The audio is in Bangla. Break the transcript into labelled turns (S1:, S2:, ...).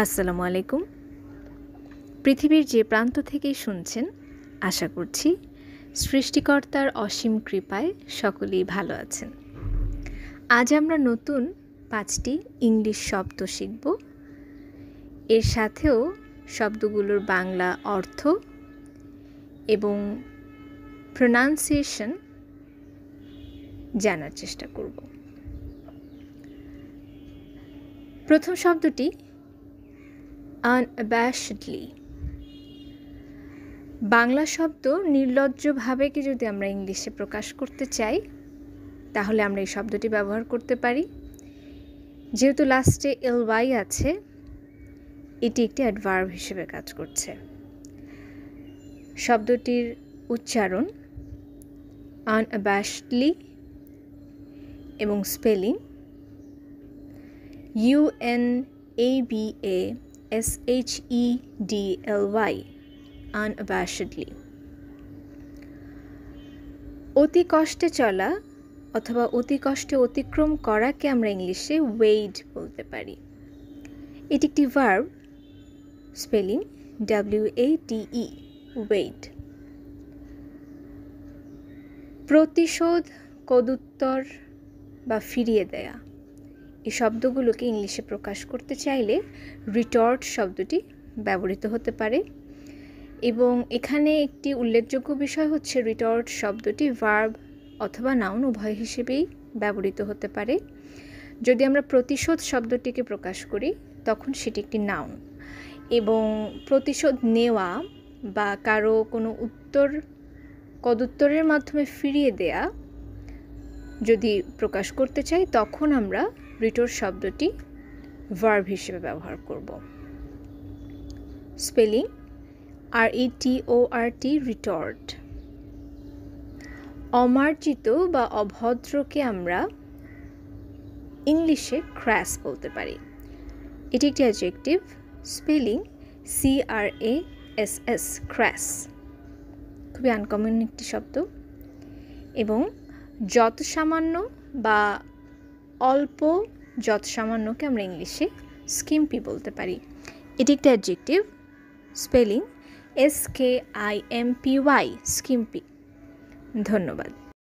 S1: আসসালামু আলাইকুম। পৃথিবীর যে প্রান্ত থেকেই শুনছেন, আশা করছি সৃষ্টিকর্তার অসীম কৃপায় সকলেই ভালো আছেন। আজ আমরা নতুন 5টি ইংলিশ শব্দ শিখব। এর সাথেও শব্দগুলোর বাংলা অর্থ এবং প্রোনাউন্সিয়েশন জানার চেষ্টা করব। প্রথম শব্দটি unabashedly। বাংলা শব্দ নির্লজ্জভাবেকে যদি আমরা ইংলিশে প্রকাশ করতে চাই, তাহলে আমরা এই শব্দটি ব্যবহার করতে পারি। যেহেতু লাস্টে ly আছে, এটি একটি অ্যাডভার্ব হিসেবে কাজ করছে। শব্দটির উচ্চারণ unabashedly এবং স্পেলিং unabashedly, unabashedly। অতি কষ্টে চলা অথবা অতি কষ্টে অতিক্রম করাকে আমরা ইংলিশে ওয়েড বলতে পারি। এটি একটি ভার্ব, স্পেলিং wade, ওয়েড। প্রতিশোধ, কদুত্তর বা ফিরিয়ে দেয়া, এই শব্দগুলোকে ইংলিশে প্রকাশ করতে চাইলে রিটর্ট শব্দটি ব্যবহৃত হতে পারে। এবং এখানে একটি উল্লেখযোগ্য বিষয় হচ্ছে রিটর্ট শব্দটি ভার্ব অথবা নাউন উভয় হিসেবেই ব্যবহৃত হতে পারে। যদি আমরা প্রতিশোধ শব্দটিকে প্রকাশ করি, তখন সেটি একটি নাউন, এবং প্রতিশোধ নেওয়া বা কারো কোনো কদুত্তরের মাধ্যমে ফিরিয়ে দেয়া যদি প্রকাশ করতে চাই, তখন আমরা রিটর্ট শব্দটি ভার্ব হিসেবে ব্যবহার করব। Spelling RETORT, retort. অমার্জিত বা অভদ্রকে আমরা ইংলিশে ক্র্যাস বলতে পারি। এটি একটি অ্যাডজেক্টিভ, স্পেলিং CRASS, ক্র্যাস। খুবই আনকমন একটি শব্দ। এবং যত সামান্য বা অল্প যত সামান্যকে আমরা ইংলিশে স্কিম্পি বলতে পারি। এটি একটি অ্যাডজেক্টিভ, স্পেলিং SKIMPY, স্কিম্পি। ধন্যবাদ।